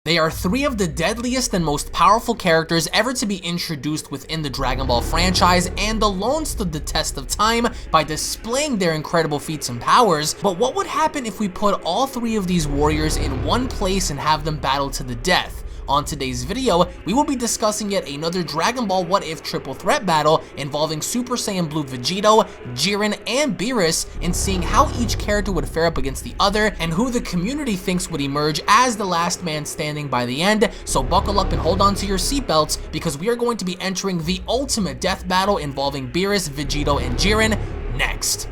They are three of the deadliest and most powerful characters ever to be introduced within the Dragon Ball franchise, and alone stood the test of time by displaying their incredible feats and powers. But what would happen if we put all three of these warriors in one place and have them battle to the death? On today's video, we will be discussing yet another Dragon Ball What If triple threat battle involving Super Saiyan Blue Vegito, Jiren, and Beerus, and seeing how each character would fare up against the other and who the community thinks would emerge as the last man standing by the end. So buckle up and hold on to your seatbelts, because we are going to be entering the ultimate death battle involving Beerus, Vegito, and Jiren next.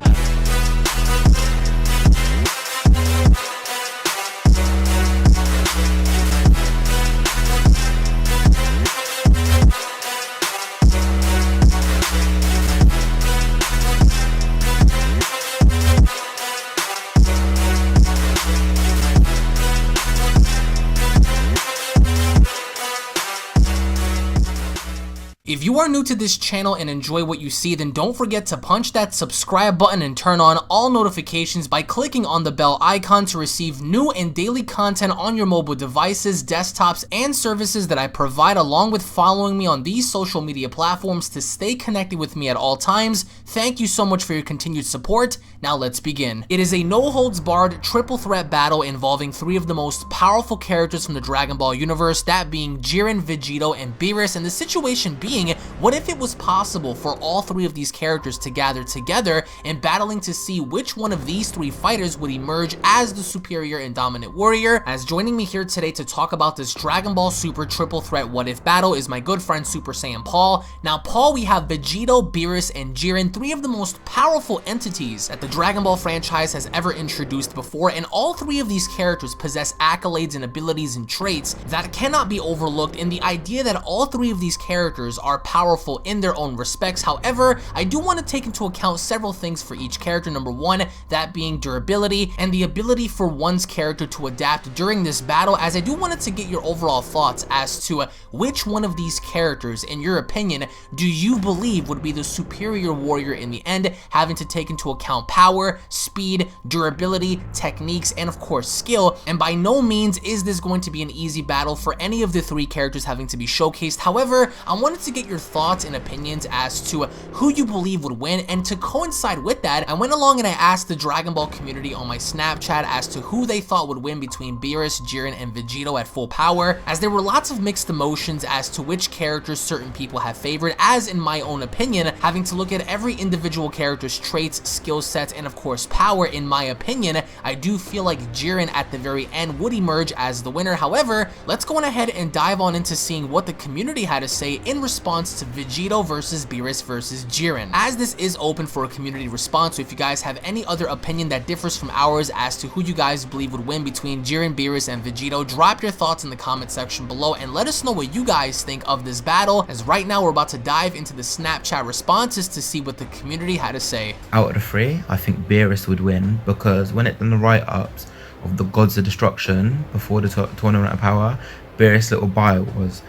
If you are new to this channel and enjoy what you see, then don't forget to punch that subscribe button and turn on all notifications by clicking on the bell icon to receive new and daily content on your mobile devices, desktops, and services that I provide, along with following me on these social media platforms to stay connected with me at all times. Thank you so much for your continued support. Now let's begin. It is a no-holds-barred triple threat battle involving three of the most powerful characters from the Dragon Ball universe, that being Jiren, Vegito, and Beerus, and the situation being, what if it was possible for all three of these characters to gather together and battling to see which one of these three fighters would emerge as the superior and dominant warrior? As joining me here today to talk about this Dragon Ball Super triple threat what if battle is my good friend SuperSaiyanPaul. Now Paul, we have Vegito, Beerus, and Jiren, three of the most powerful entities that the Dragon Ball franchise has ever introduced before, and all three of these characters possess accolades and abilities and traits that cannot be overlooked, in the idea that all three of these characters are powerful in their own respects. However, I do want to take into account several things for each character. Number one, that being durability and the ability for one's character to adapt during this battle, as I do want to get your overall thoughts as to which one of these characters, in your opinion, do you believe would be the superior warrior in the end, having to take into account power, speed, durability, techniques, and of course skill. And by no means is this going to be an easy battle for any of the three characters having to be showcased. However, I wanted to get your thoughts and opinions as to who you believe would win, and to coincide with that, I went along and I asked the Dragon Ball community on my Snapchat as to who they thought would win between Beerus, Jiren, and Vegito at full power, as there were lots of mixed emotions as to which characters certain people have favored, as in my own opinion, having to look at every individual character's traits, skill sets, and of course power. In my opinion, I do feel like Jiren at the very end would emerge as the winner. However, let's go on ahead and dive on into seeing what the community had to say in response to Vegito versus Beerus versus Jiren, as this is open for a community response. So if you guys have any other opinion that differs from ours as to who you guys believe would win between Jiren, Beerus, and Vegito, drop your thoughts in the comment section below and let us know what you guys think of this battle, as right now we're about to dive into the Snapchat responses to see what the community had to say. Out of the three, I think Beerus would win, because when it done the write-ups of the Gods of Destruction before the Tournament of Power, Beerus' little bio was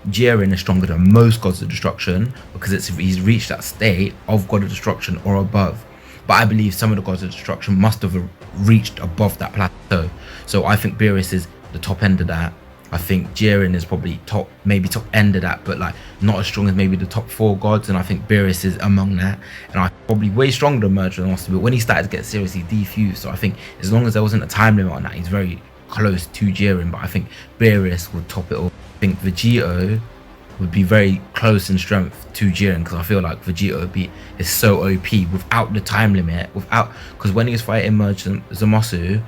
Jiren is stronger than most Gods of Destruction because he's reached that state of God of Destruction or above. But I believe some of the Gods of Destruction must have reached above that plateau. So I think Beerus is the top end of that. I think Jiren is probably maybe top end of that, but like not as strong as maybe the top four gods. And I think Beerus is among that. And I probably way stronger than Merger than Monster, but when he started to get seriously defused. So I think as long as there wasn't a time limit on that, he's very close to Jiren. But I think Beerus would top it all. I think Vegito would be very close in strength to Jiren, because I feel like Vegito is so OP without the time limit, because when he was fighting Merge Zamasu,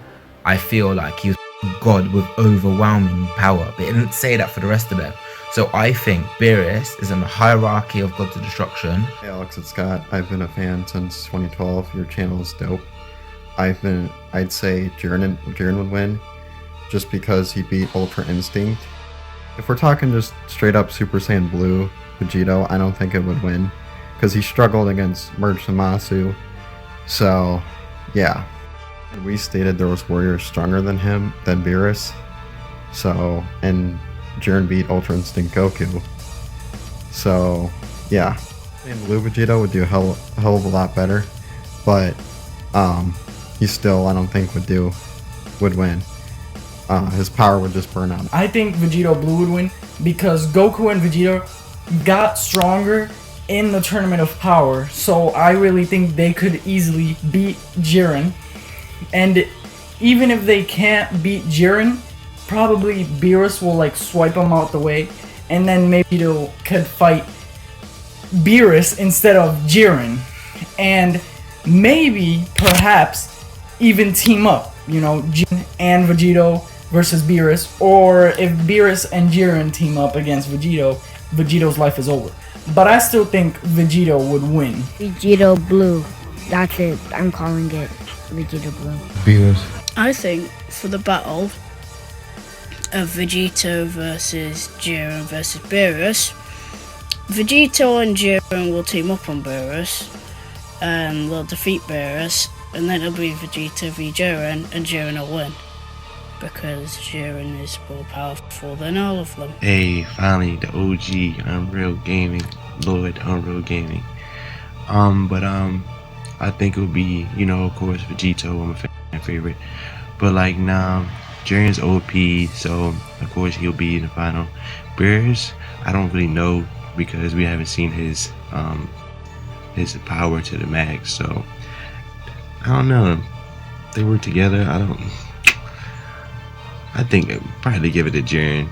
I feel like he was God with overwhelming power, but it didn't say that for the rest of them. So I think Beerus is in the hierarchy of Gods of Destruction. Hey Alex, it's Scott. I've been a fan since 2012. Your channel is dope. I'd say Jiren would win, just because he beat Ultra Instinct. If we're talking just straight up Super Saiyan Blue Vegito, I don't think it would win, because he struggled against Merge Zamasu. So yeah, we stated there was warriors stronger than him, than Beerus. So, and Jiren beat Ultra Instinct Goku. So yeah, and Blue Vegito would do a hell of a lot better, but he still, I don't think would win. his power would just burn out. I think Vegito Blue would win because Goku and Vegeta got stronger in the Tournament of Power. So I really think they could easily beat Jiren. And even if they can't beat Jiren, probably Beerus will like swipe him out the way. And then maybe Vegito could fight Beerus instead of Jiren. And maybe, perhaps, even team up. You know, Jiren and Vegito versus Beerus. Or if Beerus and Jiren team up against Vegito, Vegito's life is over. But I still think Vegito would win. Vegito Blue. That's it. I'm calling it Vegito Blue. Beerus. I think for the battle of Vegito versus Jiren versus Beerus, Vegito and Jiren will team up on Beerus and they'll defeat Beerus, and then it'll be Vegeta v Jiren, and Jiren will win because Jiren is more powerful than all of them. Hey, finally the OG Unreal Gaming, Lord Unreal Gaming. I think it would be, you know, of course, Vegito, I'm a fan favorite. But like now, Jiren's OP, so of course he'll be in the final. Beerus, I don't really know because we haven't seen his power to the max, so I don't know. They work together. I think I'd probably give it to Jiren.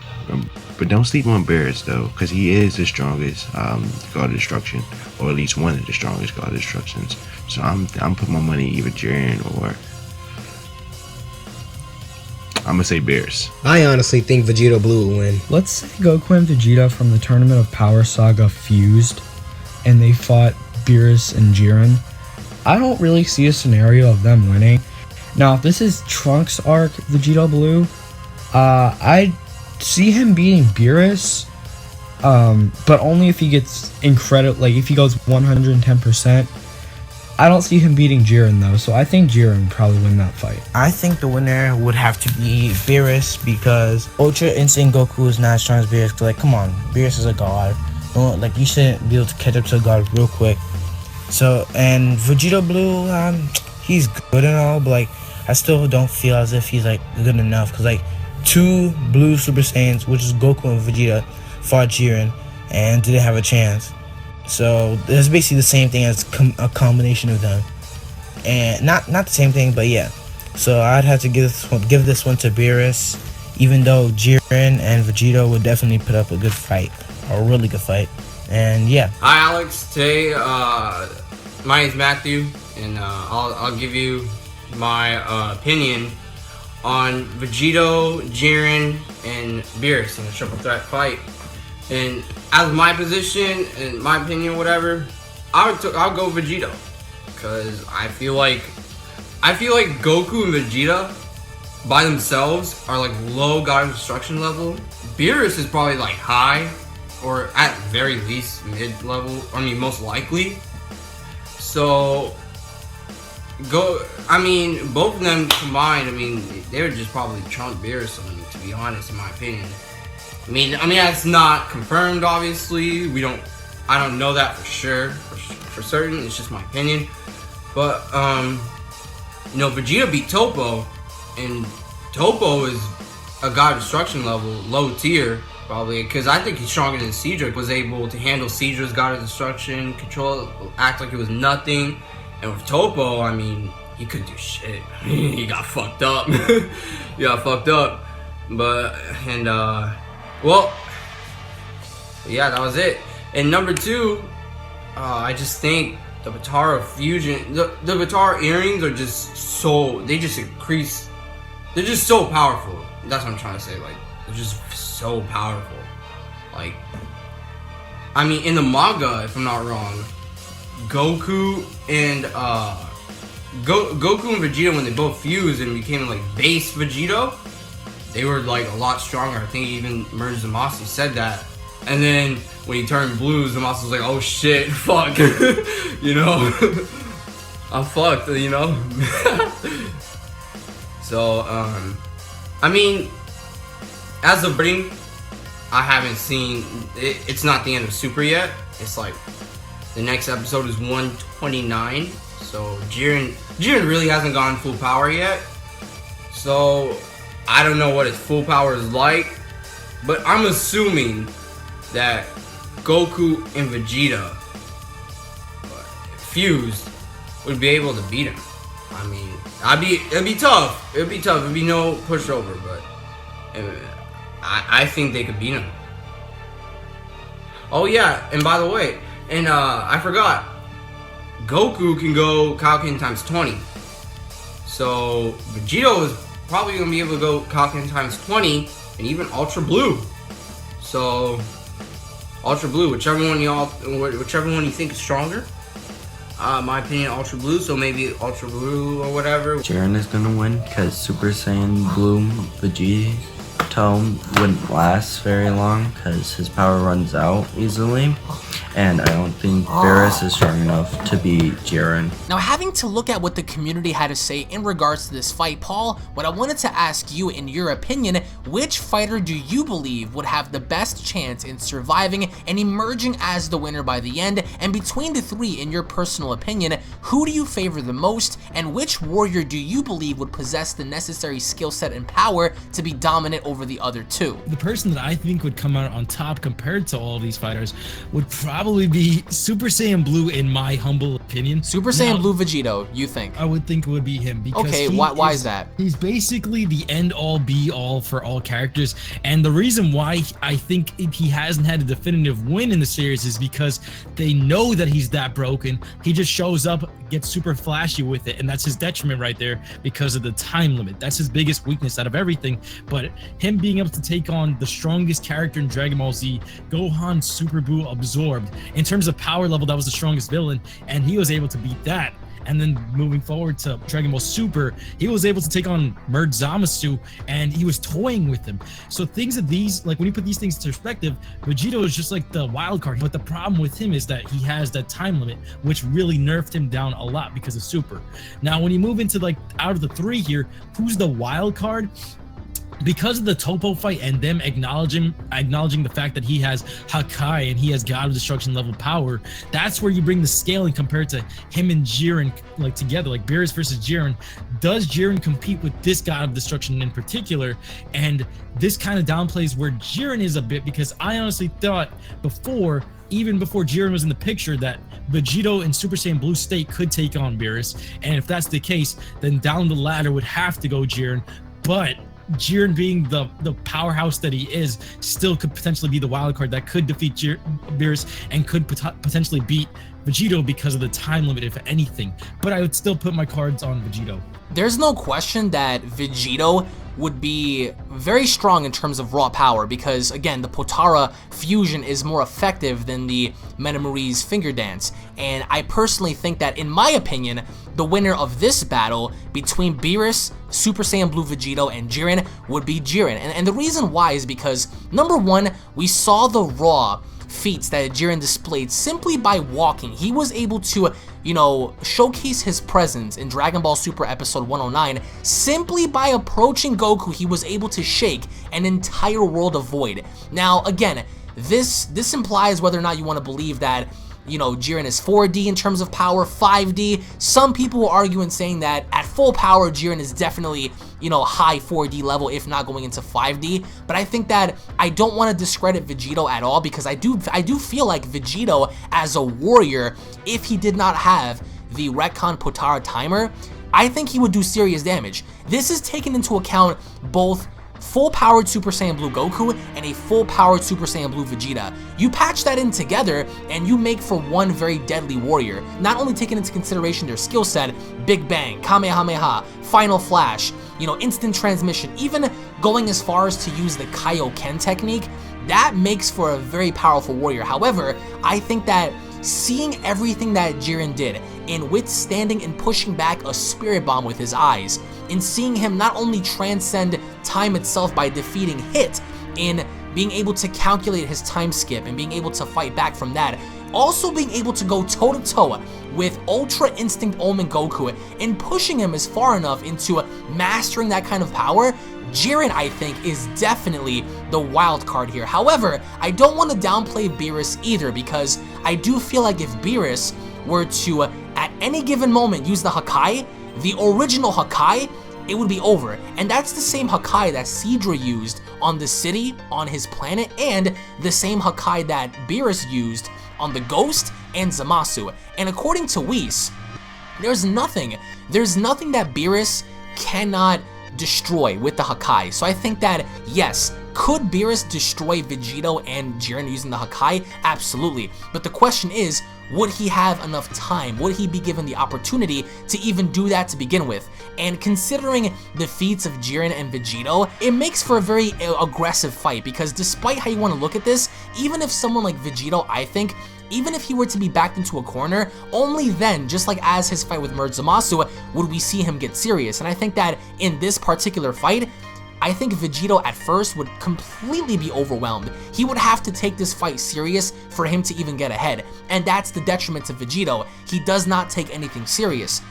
But don't sleep on Beerus though, because he is the strongest God of Destruction, or at least one of the strongest God of Destructions. So I'm putting my money either Jiren or I'm gonna say Beerus. I honestly think Vegito Blue will win. Let's say Goku and Vegeta from the Tournament of Power Saga fused and they fought Beerus and Jiren. I don't really see a scenario of them winning. Now, if this is Trunks' arc, Vegito Blue, I see him beating Beerus, but only if he gets incredible, like if he goes 110%. I don't see him beating Jiren though, so I think Jiren would probably win that fight. I think the winner would have to be Beerus because Ultra Instinct Goku is not as strong as Beerus. 'Cause, like, come on, Beerus is a god. No, like, you shouldn't be able to catch up to a god real quick. So, and Vegito Blue, he's good and all, but like, I still don't feel as if he's like good enough. Cause like, 2 blue Super Saiyans, which is Goku and Vegeta, fought Jiren and didn't have a chance. So it's basically the same thing as a combination of them, and not the same thing, but yeah. So I'd have to give this one to Beerus, even though Jiren and Vegito would definitely put up a good fight, a really good fight, and yeah. Hi Alex, today my name's Matthew, and I'll give you my opinion on Vegito, Jiren, and Beerus in a triple threat fight. And as my position, in my opinion, whatever, I'll go Vegito, because I feel like Goku and Vegeta by themselves are like low God of Destruction level. Beerus is probably like high, or at very least mid level. I mean, most likely. So both of them combined, I mean, they would just probably trump Beerus, to be honest, in my opinion. I mean that's not confirmed, obviously. I don't know that for sure, for certain. It's just my opinion. But you know, Vegeta beat Toppo, and Toppo is a God of Destruction level, low tier, probably, because I think he's stronger than Cedric. Was able to handle Cedric's God of Destruction, control, act like it was nothing. And with Toppo, I mean, he couldn't do shit. He got fucked up. But well, yeah, that was it. And number 2, I just think the Batara fusion, the Batara earrings are just so, they're just so powerful. That's what I'm trying to say. Like, they're just so powerful. Like, I mean, in the manga, if I'm not wrong, Goku and Vegeta, when they both fused and became like base Vegito, they were like a lot stronger. I think even Merge Zamasu said that. And then when he turned blue, Zamasu was like, oh shit, fuck. You know? I'm fucked, you know? So, I mean, as of Bring, I haven't seen, it's not the end of Super yet. It's like, the next episode is 129. So, Jiren really hasn't gone full power yet. So, I don't know what his full power is like, but I'm assuming that Goku and Vegeta fused would be able to beat him. I mean, it'd be tough. It'd be tough. It'd be no pushover, but I think they could beat him. Oh yeah, and by the way, I forgot, Goku can go Kaioken times 20. So Vegito is probably gonna be able to go Kaioken times 20 and even Ultra Blue. So Ultra Blue, whichever one you think is stronger. My opinion, Ultra Blue, so maybe Ultra Blue or whatever. Jiren is gonna win because Super Saiyan Blue Vegito wouldn't last very long because his power runs out easily. And I don't think Beerus is strong enough to beat Jiren. Now, having to look at what the community had to say in regards to this fight, Paul, what I wanted to ask you, in your opinion, which fighter do you believe would have the best chance in surviving and emerging as the winner by the end? And between the three, in your personal opinion, who do you favor the most? And which warrior do you believe would possess the necessary skill set and power to be dominant over the other two? The person that I think would come out on top compared to all these fighters would probably be Super Saiyan Blue, in my humble opinion. Super Saiyan Blue Vegito, you think? I would think it would be him because okay, why is that? He's basically the end-all be-all for all characters, and the reason why I think he hasn't had a definitive win in the series is because they know that he's that broken. He just shows up, gets super flashy with it, and that's his detriment right there because of the time limit. That's his biggest weakness out of everything. But him being able to take on the strongest character in Dragon Ball Z, Gohan Super Buu absorbed. In terms of power level, that was the strongest villain, and he was able to beat that. And then moving forward to Dragon Ball Super, he was able to take on Mert Zamasu, and he was toying with him. So things of these, like when you put these things into perspective, Vegito is just like the wild card. But the problem with him is that he has that time limit, which really nerfed him down a lot because of Super. Now, when you move into like out of the three here, who's the wild card? Because of the Toppo fight and them acknowledging the fact that he has Hakai and he has God of Destruction level power, that's where you bring the scaling compared to him and Jiren like together, like Beerus versus Jiren. Does Jiren compete with this God of Destruction in particular? And this kind of downplays where Jiren is a bit, because I honestly thought before, even before Jiren was in the picture, that Vegito and Super Saiyan Blue State could take on Beerus. And if that's the case, then down the ladder would have to go Jiren. But Jiren, being the powerhouse that he is, still could potentially be the wild card that could defeat Beerus and could potentially beat Vegito because of the time limit, if anything. But I would still put my cards on Vegito. There's no question that Vegito would be very strong in terms of raw power because, again, the Potara fusion is more effective than the Metamori's finger dance. And I personally think that, in my opinion, the winner of this battle between Beerus, Super Saiyan Blue Vegito, and Jiren would be Jiren. And the reason why is because, number one, we saw the raw feats that Jiren displayed simply by walking. He was able to, showcase his presence in Dragon Ball Super episode 109 simply by approaching Goku. He was able to shake an entire world of void. Now, again, this implies whether or not you want to believe that Jiren is 4D in terms of power, 5D. Some people will argue in saying that at full power, Jiren is definitely, high 4D level, if not going into 5D. But I think that I don't want to discredit Vegito at all, because I do feel like Vegito as a warrior, if he did not have the Retcon Potara timer, I think he would do serious damage. This is taking into account both full-powered Super Saiyan Blue Goku and a full-powered Super Saiyan Blue Vegeta. You patch that in together and you make for one very deadly warrior. Not only taking into consideration their skill set, Big Bang, Kamehameha, Final Flash, instant transmission, even going as far as to use the Kaioken technique, that makes for a very powerful warrior. However, I think that seeing everything that Jiren did in withstanding and pushing back a spirit bomb with his eyes, in seeing him not only transcend time itself by defeating Hit, in being able to calculate his time skip and being able to fight back from that, also being able to go toe-to-toe with Ultra Instinct Omen Goku and pushing him as far enough into mastering that kind of power, Jiren, I think, is definitely the wild card here. However, I don't want to downplay Beerus either, because I do feel like if Beerus were to, at any given moment, use the Hakai, the original Hakai, it would be over. And that's the same Hakai that Seadra used on the city, on his planet, and the same Hakai that Beerus used on the Ghost and Zamasu. And according to Whis, there's nothing that Beerus cannot destroy with the Hakai. So I think that, yes, could Beerus destroy Vegito and Jiren using the Hakai? Absolutely. But the question is, would he have enough time? Would he be given the opportunity to even do that to begin with? And considering the feats of Jiren and Vegito, it makes for a very aggressive fight, because despite how you want to look at this, even if someone like Vegito, I think, even if he were to be backed into a corner, only then, just like as his fight with Merge Zamasu, would we see him get serious. And I think that in this particular fight, I think Vegito at first would completely be overwhelmed. He would have to take this fight serious for him to even get ahead, and that's the detriment to Vegito. He does not take anything serious.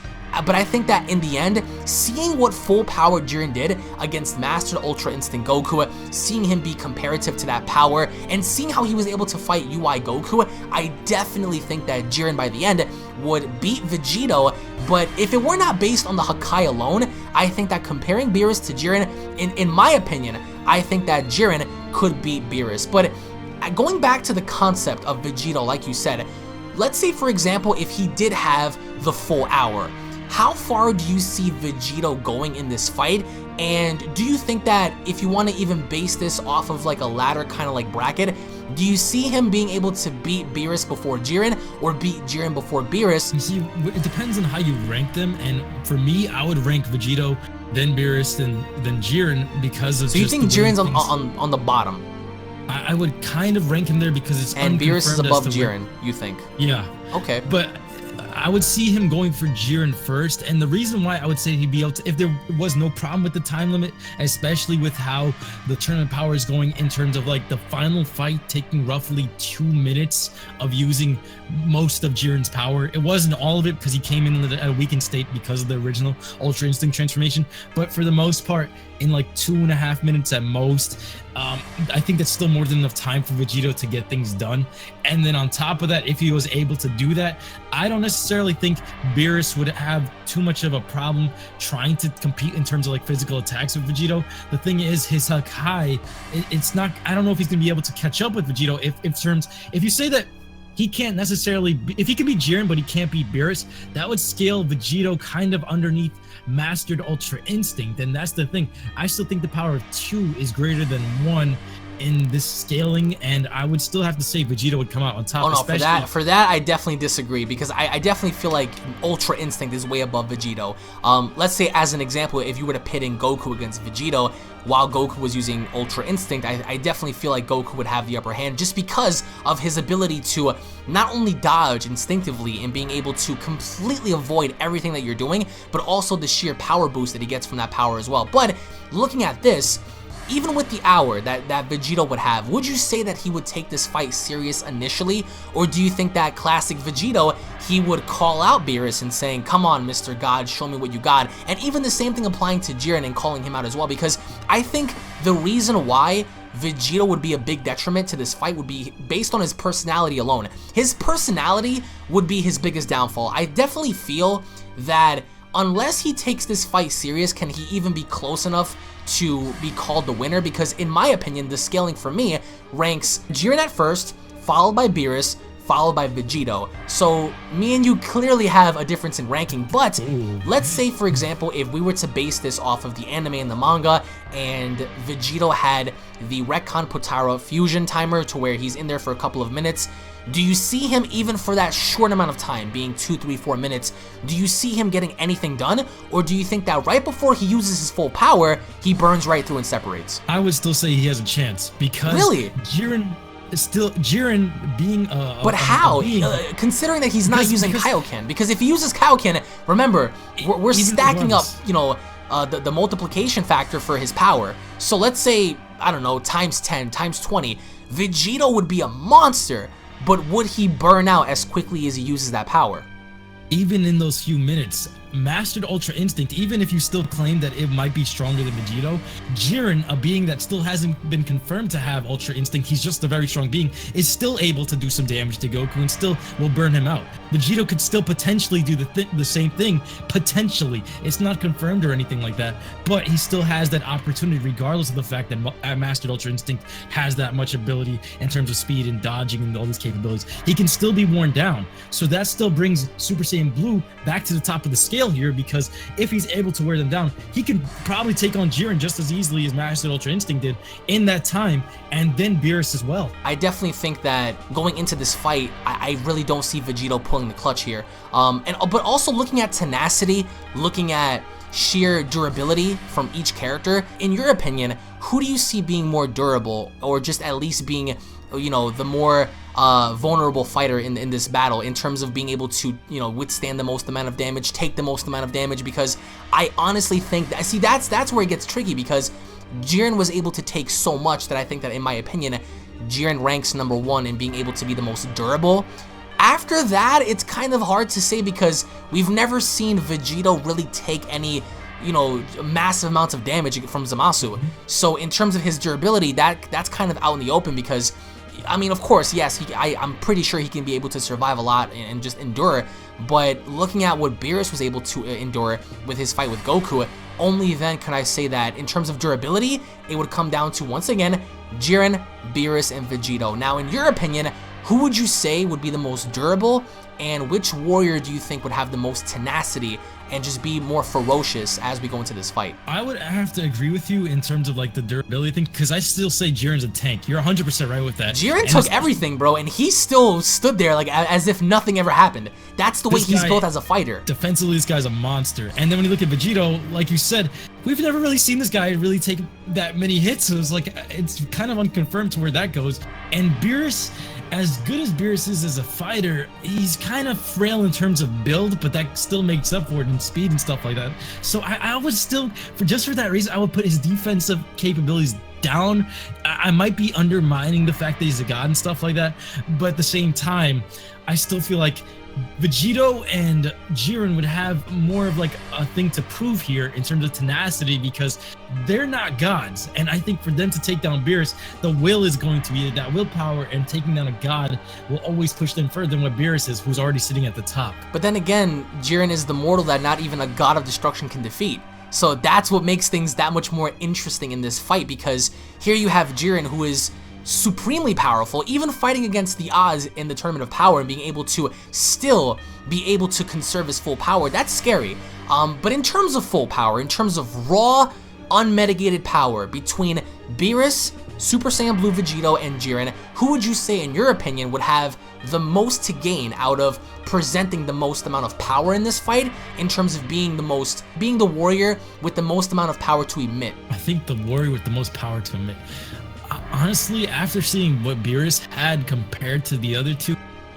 But I think that in the end, seeing what full power Jiren did against Mastered Ultra Instinct Goku, seeing him be comparative to that power, and seeing how he was able to fight UI Goku, I definitely think that Jiren by the end would beat Vegito. But if it were not based on the Hakai alone, I think that comparing Beerus to Jiren, in my opinion, I think that Jiren could beat Beerus. But going back to the concept of Vegito, like you said, let's say for example, if he did have the full hour, how far do you see Vegito going in this fight? And do you think that if you want to even base this off of like a ladder kind of like bracket, do you see him being able to beat Beerus before Jiren, or beat Jiren before Beerus? You see, it depends on how you rank them, and for me, I would rank Vegito, then Beerus, then Jiren, because of. So you think Jiren's on the bottom? I would kind of rank him there because it's and Beerus is above Jiren. You think? Yeah. Okay. But I would see him going for Jiren first, and the reason why I would say he'd be able to, if there was no problem with the time limit, especially with how the tournament power is going in terms of like the final fight taking roughly 2 minutes of using most of Jiren's power. It wasn't all of it because he came in at a weakened state because of the original Ultra Instinct transformation, but for the most part, in like 2.5 minutes at most, I think that's still more than enough time for Vegito to get things done. And then on top of that, if he was able to do that, I don't necessarily think Beerus would have too much of a problem trying to compete in terms of like physical attacks with Vegito. The thing is, his Hakai, it's not, I don't know if he's gonna be able to catch up with Vegito if you say that he can't necessarily, if he can beat Jiren but he can't beat Beerus, that would scale Vegito kind of underneath Mastered Ultra Instinct, and that's the thing. I still think the power of 2 is greater than 1 in this scaling, and I would still have to say Vegito would come out on top. Oh no, for that I definitely disagree, because I definitely feel like Ultra Instinct is way above Vegito. Let's say as an example, if you were to pit in Goku against Vegito while Goku was using Ultra Instinct, I definitely feel like Goku would have the upper hand just because of his ability to not only dodge instinctively and being able to completely avoid everything that you're doing, but also the sheer power boost that he gets from that power as well. But looking at this, even with the hour that Vegito would have, would you say that he would take this fight serious initially? Or do you think that classic Vegito, he would call out Beerus and saying, come on, Mr. God, show me what you got? And even the same thing applying to Jiren and calling him out as well, because I think the reason why Vegito would be a big detriment to this fight would be based on his personality alone. His personality would be his biggest downfall. I definitely feel that unless he takes this fight serious, can he even be close enough to be called the winner? Because in my opinion, the scaling for me ranks Jiren at first, followed by Beerus, followed by Vegito. So me and you clearly have a difference in ranking, but let's say for example, if we were to base this off of the anime and the manga, and Vegito had the Retcon Potara fusion timer to where he's in there for a couple of minutes, do you see him, even for that short amount of time, being 2, 3, 4 minutes, do you see him getting anything done? Or do you think that right before he uses his full power, he burns right through and separates? I would still say he has a chance, because really? Jiren being but how? Considering that he's not using Kaioken, because if he uses Kaioken, remember, we're stacking up, you know, the multiplication factor for his power. So let's say, I don't know, times 10, times 20, Vegito would be a monster. But would he burn out as quickly as he uses that power? Even in those few minutes, mastered Ultra Instinct, even if you still claim that it might be stronger than Vegito, Jiren, a being that still hasn't been confirmed to have Ultra Instinct, he's just a very strong being, is still able to do some damage to Goku and still will burn him out. Vegito could still potentially do the same thing, potentially. It's not confirmed or anything like that, but he still has that opportunity regardless of the fact that mastered Ultra Instinct has that much ability in terms of speed and dodging and all these capabilities. He can still be worn down. So that still brings Super Saiyan Blue back to the top of the scale here, because if he's able to wear them down, he can probably take on Jiren just as easily as mastered Ultra Instinct did in that time, and then Beerus as well. I definitely think that going into this fight, I really don't see Vegito pulling the clutch here. But also looking at tenacity, looking at sheer durability from each character, in your opinion, who do you see being more durable, or just at least being, you know, the more vulnerable fighter in this battle in terms of being able to, you know, withstand the most amount of damage, take the most amount of damage? Because I honestly think that, see, that's where it gets tricky, because Jiren was able to take so much that I think that, in my opinion, Jiren ranks #1 in being able to be the most durable. After that, it's kind of hard to say, because we've never seen Vegito really take any, you know, massive amounts of damage from Zamasu. So in terms of his durability, that's kind of out in the open, because, I mean, of course, yes, I'm pretty sure he can be able to survive a lot and just endure, but looking at what Beerus was able to endure with his fight with Goku, only then can I say that in terms of durability, it would come down to, once again, Jiren, Beerus, and Vegito. Now, in your opinion, who would you say would be the most durable, and which warrior do you think would have the most tenacity and just be more ferocious as we go into this fight? I would have to agree with you in terms of like the durability thing, because I still say Jiren's a tank. You're 100% right with that. Jiren took everything, bro, and he still stood there like as if nothing ever happened. That's the way he's built as a fighter. Defensively, this guy's a monster. And then when you look at Vegito, like you said, we've never really seen this guy really take that many hits, so it's like, it's kind of unconfirmed to where that goes. And Beerus, as good as Beerus is as a fighter, he's kind of frail in terms of build, but that still makes up for it in speed and stuff like that. So I would still, just for that reason, I would put his defensive capabilities down. I might be undermining the fact that he's a god and stuff like that, but at the same time, I still feel like Vegito and Jiren would have more of like a thing to prove here in terms of tenacity, because they're not gods, and I think for them to take down Beerus, the will is going to be that willpower, and taking down a god will always push them further than what Beerus is, who's already sitting at the top. But then again, Jiren is the mortal that not even a god of destruction can defeat. So that's what makes things that much more interesting in this fight, because here you have Jiren, who is supremely powerful, even fighting against the odds in the Tournament of Power, and being able to still be able to conserve his full power. That's scary. But in terms of full power, in terms of raw, unmitigated power between Beerus, Super Saiyan Blue Vegito, and Jiren, who would you say, in your opinion, would have the most to gain out of presenting the most amount of power in this fight, in terms of being the warrior with the most amount of power to emit? I think the warrior with the most power to emit. Honestly, after seeing what Beerus had compared to the other two,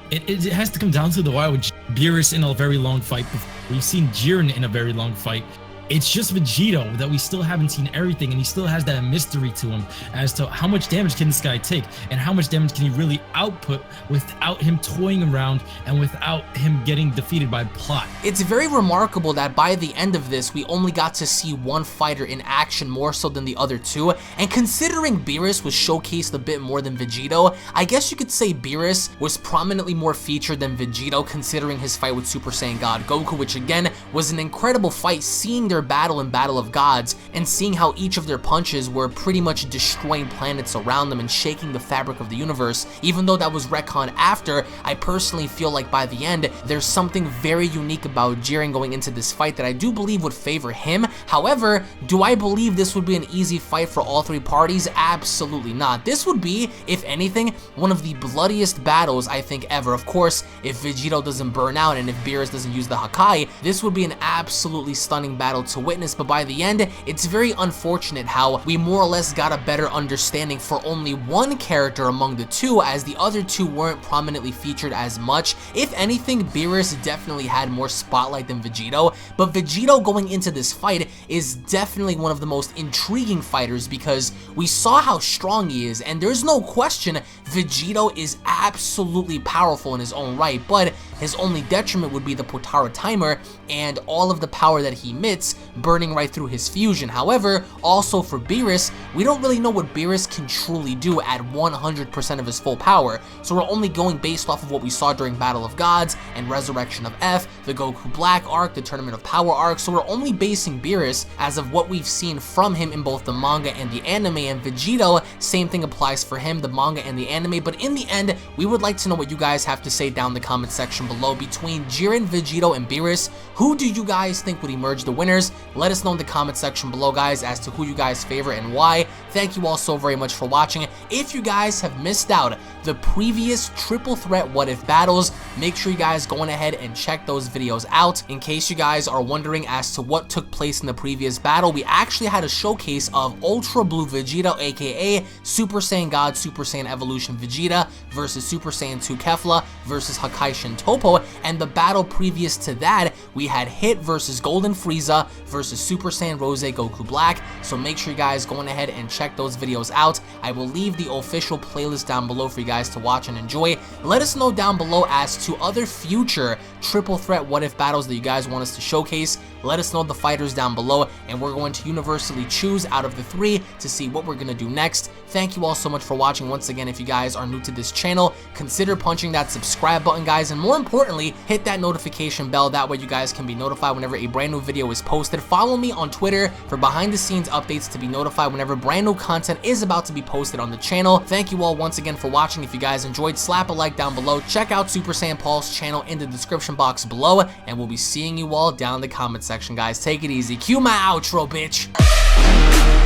it has to come down to the wire with Beerus in a very long fight before. We've seen Jiren in a very long fight. It's just Vegito that we still haven't seen everything, and he still has that mystery to him as to how much damage can this guy take, and how much damage can he really output without him toying around and without him getting defeated by plot. It's very remarkable that by the end of this, we only got to see one fighter in action more so than the other two, and considering Beerus was showcased a bit more than Vegito, I guess you could say Beerus was prominently more featured than Vegito, considering his fight with Super Saiyan God Goku, which again was an incredible fight, seeing their battle in Battle of Gods, and seeing how each of their punches were pretty much destroying planets around them and shaking the fabric of the universe. Even though that was retconned after, I personally feel like by the end, there's something very unique about Jiren going into this fight that I do believe would favor him. However, do I believe this would be an easy fight for all three parties? Absolutely not. This would be, if anything, one of the bloodiest battles I think ever. Of course, if Vegito doesn't burn out and if Beerus doesn't use the Hakai, this would be an absolutely stunning battle to witness. But by the end, it's very unfortunate how we more or less got a better understanding for only one character among the two, as the other two weren't prominently featured as much. If anything, Beerus definitely had more spotlight than Vegito, but Vegito going into this fight is definitely one of the most intriguing fighters, because we saw how strong he is, and there's no question Vegito is absolutely powerful in his own right, but His only detriment would be the Potara timer and all of the power that he emits burning right through his fusion. However, also for Beerus, we don't really know what Beerus can truly do at 100% of his full power, so we're only going based off of what we saw during Battle of Gods and Resurrection of F, the Goku Black arc, the Tournament of Power arc, so we're only basing Beerus as of what we've seen from him in both the manga and the anime. And Vegito, same thing applies for him, the manga and the anime. But in the end, we would like to know what you guys have to say down in the comment section below. Between Jiren, Vegito, and Beerus, who do you guys think would emerge the winners? Let us know in the comment section below, guys, as to who you guys favorite and why. Thank you all so very much for watching. If you guys have missed out the previous triple threat what if battles, make sure you guys go on ahead and check those videos out. In case you guys are wondering as to what took place in the previous battle, we actually had a showcase of Ultra Blue Vegeta, aka Super Saiyan God, Super Saiyan Evolution Vegeta versus Super Saiyan 2 Kefla versus Hakaishin Toppo, and the battle previous to that, we had Hit versus Golden Frieza versus Super Saiyan Rose Goku Black, so make sure you guys go on ahead and check those videos out. I will leave the official playlist down below for you guys to watch and enjoy. Let us know down below as to other future triple threat what if battles that you guys want us to showcase. Let us know the fighters down below, and we're going to universally choose out of the 3 to see what we're going to do next. Thank you all so much for watching. Once again, if you guys are new to this channel, consider punching that subscribe button, guys, and more importantly, hit that notification bell. That way you guys can be notified whenever a brand new video is posted. Follow me on Twitter for behind the scenes updates to be notified whenever brand new content is about to be posted on the channel. Thank you all once again for watching. If you guys enjoyed, slap a like down below. Check out Super Saiyan Paul's channel in the description box below, and we'll be seeing you all down in the comment section, guys. Take it easy. Cue my outro, bitch.